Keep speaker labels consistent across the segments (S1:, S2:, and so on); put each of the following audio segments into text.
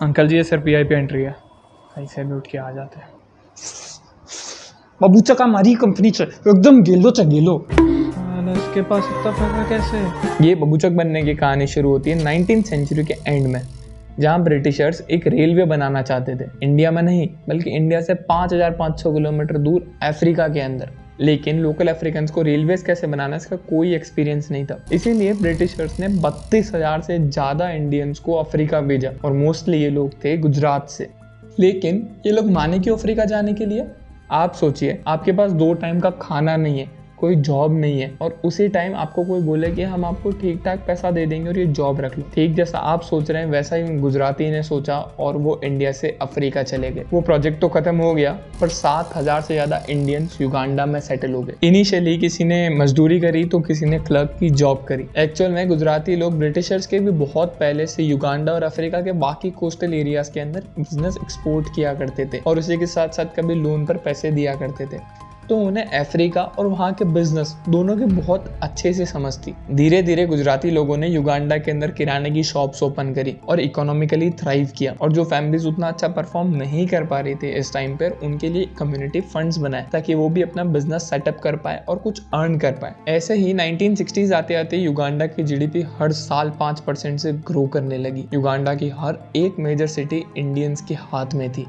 S1: Uncle जी ये सिर्फ VIP entry है, कहीं से भी उठ के आ जाते हैं।
S2: बाबूचा का मारी कंपनी च एकदम गेलो।
S1: इसके पास इतना पैसा कैसे?
S3: ये बबूचक बनने की कहानी शुरू होती है 19th सेंचुरी के एंड में, जहाँ ब्रिटिशर्स एक रेलवे बनाना चाहते थे, इंडिया में नहीं बल्कि इंडिया से 5500 किलोमीटर दूर अफ्रीका के अंदर। लेकिन लोकल अफ्रीकन्स को रेलवेज कैसे बनाना इसका कोई एक्सपीरियंस नहीं था, इसीलिए ब्रिटिशर्स ने 32,000 से ज़्यादा इंडियंस को अफ्रीका भेजा और मोस्टली ये लोग थे गुजरात से। लेकिन ये लोग माने क्यों अफ्रीका जाने के लिए? आप सोचिए, आपके पास 2 टाइम का खाना नहीं है, कोई जॉब नहीं है और उसी टाइम आपको कोई बोले कि हम आपको ठीक ठाक पैसा दे देंगे और ये जॉब रख लो। ठीक जैसा आप सोच रहे हैं वैसा ही गुजराती ने सोचा और वो इंडिया से अफ्रीका चले गए। वो प्रोजेक्ट तो खत्म हो गया पर 7,000 से ज़्यादा इंडियंस युगांडा में सेटल हो गए। इनिशियली किसी ने मजदूरी करी तो किसी ने क्लर्क की जॉब करी। एक्चुअल में गुजराती लोग ब्रिटिशर्स के भी बहुत पहले से युगांडा और अफ्रीका के बाकी कोस्टल एरियाज के अंदर बिजनेस एक्सपोर्ट किया करते थे और उसी के साथ साथ कभी लोन पर पैसे दिया करते थे, तो उन्हें अफ्रीका और वहाँ के बिजनेस दोनों की बहुत अच्छे से समझ थी। धीरे धीरे गुजराती लोगों ने युगांडा के अंदर किराने की शॉप्स ओपन करी और इकोनॉमिकली थ्राइव किया, और जो फैमिलीज उतना अच्छा परफॉर्म नहीं कर पा रही थी इस टाइम पर, उनके लिए कम्युनिटी फंड्स बनाए ताकि वो भी अपना बिजनेस सेटअप कर पाए और कुछ अर्न कर पाए। ऐसे ही 1960s आते आते युगांडा की जीडीपी हर साल 5% से ग्रो करने लगी। युगांडा की हर एक मेजर सिटी इंडियंस के हाथ में थी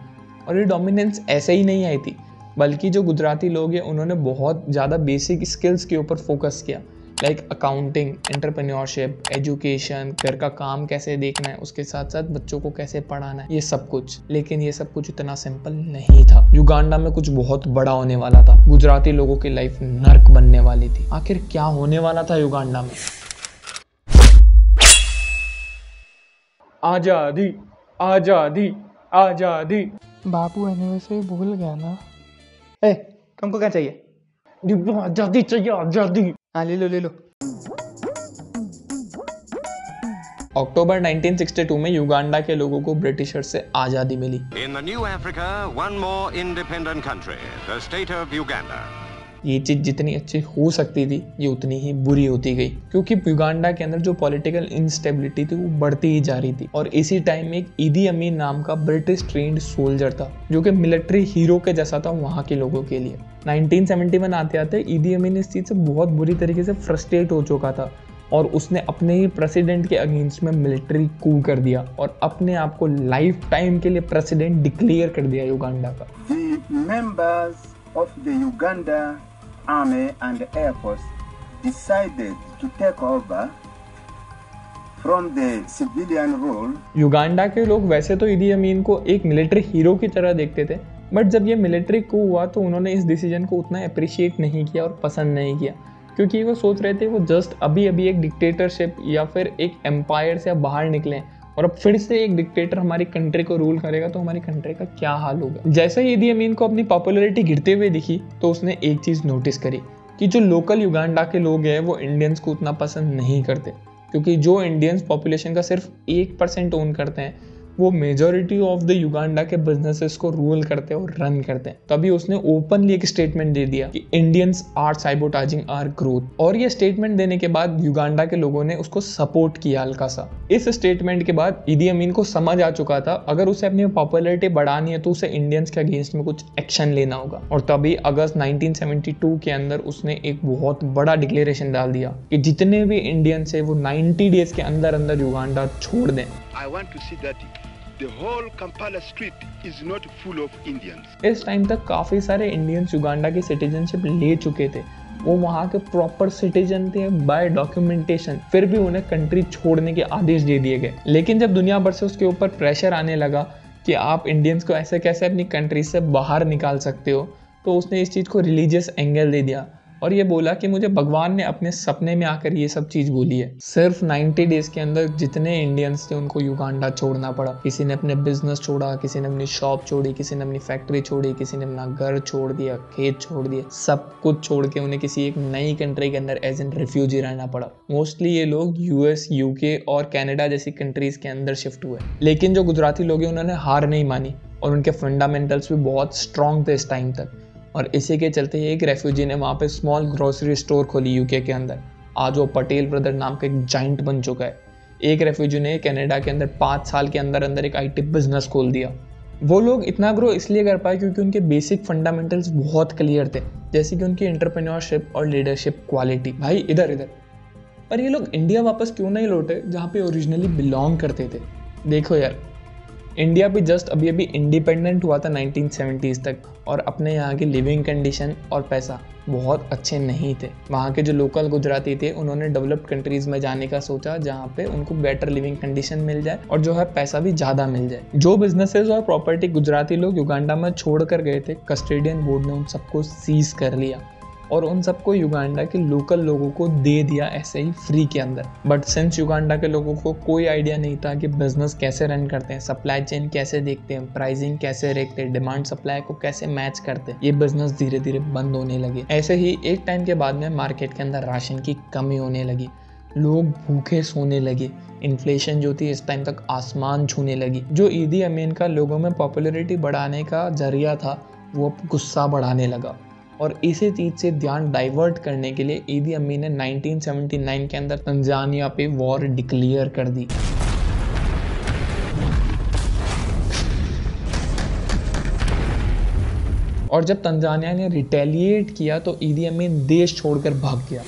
S3: और ये डोमिनेंस ऐसे ही नहीं आई थी, बल्कि जो गुजराती लोग हैं उन्होंने बहुत ज़्यादा बेसिक स्किल्स के ऊपर फोकस किया, लाइक अकाउंटिंग, एंटरप्रेन्योरशिप, एजुकेशन, घर का काम कैसे देखना है, उसके साथ साथ बच्चों को कैसे पढ़ाना है, ये सब कुछ। लेकिन ये सब कुछ इतना सिंपल नहीं था। युगांडा में कुछ बहुत बड़ा होने वाला था। गुजराती लोगों की लाइफ नर्क बनने वाली थी। आखिर क्या होने वाला था युगांडा में?
S1: आज़ादी आज़ादी आज़ादी।
S4: बाबू एनिवर्सरी भूल गया ना?
S2: ए, तुमको क्या चाहिए? आजादी चाहिए, आजादी। हाँ ले लो।
S3: अक्टूबर 1962 में युगांडा के लोगों को ब्रिटिशर्स से आज़ादी मिली।
S5: In the new Africa, one more independent country, the state of Uganda.
S3: ये चीज़ जितनी अच्छी हो सकती थी ये उतनी ही बुरी होती गई, क्योंकि युगांडा के अंदर जो पॉलिटिकल इंस्टेबिलिटी थी वो बढ़ती ही जा रही थी। और इसी टाइम में एक ईदी अमीन नाम का ब्रिटिश ट्रेंड सोल्जर था जो कि मिलिट्री हीरो के जैसा था वहाँ के लोगों के लिए। 1971 आते आते ईदी अमीन इस चीज़ से बहुत बुरी तरीके से फ्रस्ट्रेट हो चुका था और उसने अपने ही प्रेसिडेंट के अगेंस्ट में मिलिट्री कू कर दिया और अपने आप को लाइफ टाइम के लिए प्रेसिडेंट डिक्लेयर कर दिया युगांडा का।
S6: The members of the Uganda Army and Air Force decided to take over from the civilian rule.
S3: Uganda के लोग वैसे तो ईदी अमीन को एक मिलिट्री हीरो की तरह देखते थे, बट जब ये मिलिट्री कू हुआ तो उन्होंने इस डिसीजन को उतना अप्रिशिएट नहीं किया और पसंद नहीं किया, क्योंकि वो सोच रहे थे वो जस्ट अभी एक डिक्टेटरशिप या फिर एक एम्पायर से अब बाहर निकले और अब फिर से एक डिक्टेटर हमारी कंट्री को रूल करेगा तो हमारी कंट्री का क्या हाल होगा। जैसे ही ईदी अमीन को अपनी पॉपुलैरिटी गिरते हुए दिखी तो उसने एक चीज़ नोटिस करी कि जो लोकल युगांडा के लोग हैं वो इंडियंस को उतना पसंद नहीं करते, क्योंकि जो इंडियंस पॉपुलेशन का सिर्फ 1% ओन करते हैं वो मेजॉरिटी ऑफ द युगांडा के बिजनेसेस को रूल करते हैं और रन करते हैं। तभी उसने ओपनली एक स्टेटमेंट दे दिया कि इंडियंस आर साइबोटाजिंग आर ग्रोथ, और ये स्टेटमेंट देने के बाद युगांडा के लोगों ने उसको सपोर्ट किया हल्का सा। इस स्टेटमेंट के बाद ईदी अमीन को समझ आ चुका था अगर उसे अपनी पॉपुलैरिटी बढ़ानी है तो उसे इंडियंस के अगेंस्ट में कुछ एक्शन लेना होगा, और तभी अगस्त 1972 के अंदर उसने एक बहुत बड़ा डिक्लेरेशन डाल दिया कि जितने भी इंडियंस है वो 90 डेज के अंदर अंदर युगांडा छोड़ दें।
S7: I want to see that the whole Kampala street is not full of Indians.
S3: इस टाइम तक काफ़ी सारे इंडियंस युगांडा की सिटीजनशिप ले चुके थे, वो वहाँ के प्रॉपर सिटीजन थे बाय डॉक्यूमेंटेशन, फिर भी उन्हें कंट्री छोड़ने के आदेश दे दिए गए। लेकिन जब दुनिया भर से उसके ऊपर प्रेशर आने लगा कि आप इंडियंस को ऐसे कैसे अपनी कंट्री से बाहर निकाल सकते हो, तो उसने इस चीज़ को रिलीजियस एंगल दे दिया और ये बोला कि मुझे भगवान ने अपने सपने में आकर ये सब चीज़ बोली है। सिर्फ 90 डेज के अंदर जितने इंडियंस थे उनको युगांडा छोड़ना पड़ा। किसी ने अपने बिजनेस छोड़ा, किसी ने अपनी शॉप छोड़ी, किसी ने अपनी फैक्ट्री छोड़ी, किसी ने अपना घर छोड़ दिया, खेत छोड़ दिए, सब कुछ छोड़ के उन्हें किसी एक नई कंट्री के अंदर एज एन रिफ्यूजी रहना पड़ा। मोस्टली ये लोग यूएस, यूके और कनाडा जैसी कंट्रीज के अंदर शिफ्ट हुए। लेकिन जो गुजराती लोग हैं उन्होंने हार नहीं मानी और उनके फंडामेंटल्स भी बहुत स्ट्रॉन्ग थे इस टाइम तक, और इसी के चलते एक रेफ्यूजी ने वहाँ पे स्मॉल ग्रोसरी स्टोर खोली यूके के अंदर। आज वो पटेल ब्रदर नाम का एक जाइंट बन चुका है। एक रेफ्यूजी ने कनाडा के अंदर 5 साल के अंदर अंदर एक IT बिजनेस खोल दिया। वो लोग इतना ग्रो इसलिए कर पाए क्योंकि उनके बेसिक फंडामेंटल्स बहुत क्लियर थे, जैसे कि उनकी एंटरप्रेन्योरशिप और लीडरशिप क्वालिटी। भाई इधर पर ये लोग इंडिया वापस क्यों नहीं लौटे जहाँ पे ओरिजिनली बिलोंग करते थे? देखो यार, इंडिया भी जस्ट अभी इंडिपेंडेंट हुआ था 1970s तक, और अपने यहाँ की लिविंग कंडीशन और पैसा बहुत अच्छे नहीं थे। वहाँ के जो लोकल गुजराती थे उन्होंने डेवलप्ड कंट्रीज में जाने का सोचा जहाँ पे उनको बेटर लिविंग कंडीशन मिल जाए और जो है पैसा भी ज़्यादा मिल जाए। जो बिजनेसेस और प्रॉपर्टी गुजराती लोग युगांडा में छोड़ कर गए थे, कस्टोडियन बोर्ड ने उन सबको सीज कर लिया और उन सबको युगांडा के लोकल लोगों को दे दिया ऐसे ही फ्री के अंदर। बट सिंस युगांडा के लोगों को कोई आइडिया नहीं था कि बिजनेस कैसे रन करते हैं, सप्लाई चेन कैसे देखते हैं, प्राइसिंग कैसे देखते हैं, डिमांड सप्लाई को कैसे मैच करते हैं, ये बिजनेस धीरे धीरे बंद होने लगे। ऐसे ही एक टाइम के बाद में मार्केट के अंदर राशन की कमी होने लगी, लोग भूखे सोने लगे, इन्फ्लेशन जो थी इस टाइम तक आसमान छूने लगी। जो ईदी अमीन का लोगों में पॉपुलैरिटी बढ़ाने का जरिया था वो अब गुस्सा बढ़ाने लगा, और इसी चीज से ध्यान डाइवर्ट करने के लिए ईदी अमीन ने 1979 के अंदर तंजानिया पे वॉर डिक्लेयर कर दी। और जब तंजानिया ने रिटेलिएट किया तो ईदी अमीन देश छोड़कर भाग गया।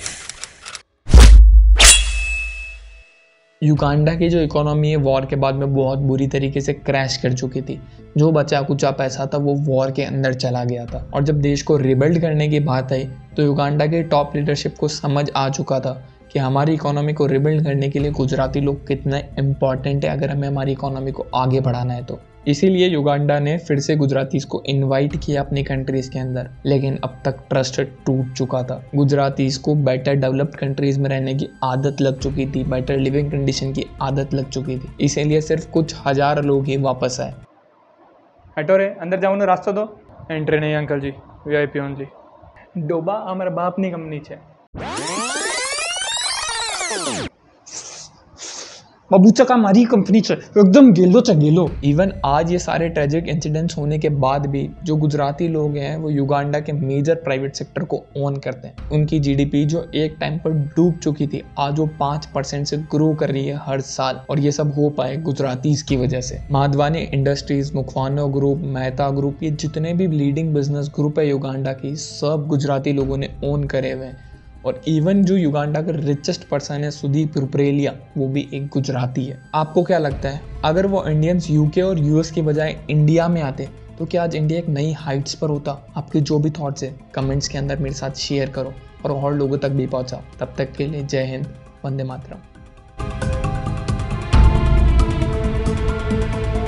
S3: युगांडा की जो इकोनॉमी है वॉर के बाद में बहुत बुरी तरीके से क्रैश कर चुकी थी। जो बचा कुचा पैसा था वो वॉर के अंदर चला गया था, और जब देश को रिबिल्ड करने की बात आई तो युगांडा के टॉप लीडरशिप को समझ आ चुका था कि हमारी इकोनॉमी को रिबिल्ड करने के लिए गुजराती लोग कितने इम्पॉर्टेंट है अगर हमें हमारी इकोनॉमी को आगे बढ़ाना है तो। इसीलिए युगांडा ने फिर से गुजरातीज को इनवाइट किया अपनी कंट्रीज के अंदर, लेकिन अब तक ट्रस्ट टूट चुका था। गुजरातीज को बेटर डेवलप्ड कंट्रीज में रहने की आदत लग चुकी थी, बेटर लिविंग कंडीशन की आदत लग चुकी थी, इसीलिए सिर्फ कुछ हजार लोग ही वापस आए।
S1: हटो रे, अंदर जाऊँ रास्ता दो। एंट्री नहीं अंकल जी, VIP ओनली। डोबा हमारा बाप ની કંપની છે।
S2: बाबूचा मारी कंपनी से एकदम गेलो।
S3: इवन आज ये सारे ट्रेजिक इंसिडेंट्स होने के बाद भी जो गुजराती लोग हैं वो युगांडा के मेजर प्राइवेट सेक्टर को ओन करते हैं। उनकी GDP जो एक टाइम पर डूब चुकी थी आज वो 5% से ग्रो कर रही है हर साल, और ये सब हो पाए गुजरातीज की वजह से। Madhvani industries, Mukwano group, Mehta group, ये जितने भी लीडिंग बिजनेस ग्रुप है युगांडा की, सब गुजराती लोगों ने ओन करे हुए हैं। और इवन जो युगांडा का रिचेस्ट पर्सन है सुदीप रुपरेलिया, वो भी एक गुजराती है। आपको क्या लगता है अगर वो इंडियंस UK और US की बजाय इंडिया में आते तो क्या आज इंडिया एक नई हाइट्स पर होता? आपके जो भी थॉट्स है कमेंट्स के अंदर मेरे साथ शेयर करो और लोगों तक भी पहुंचाओ। तब तक के लिए जय हिंद, वंदे मातरम।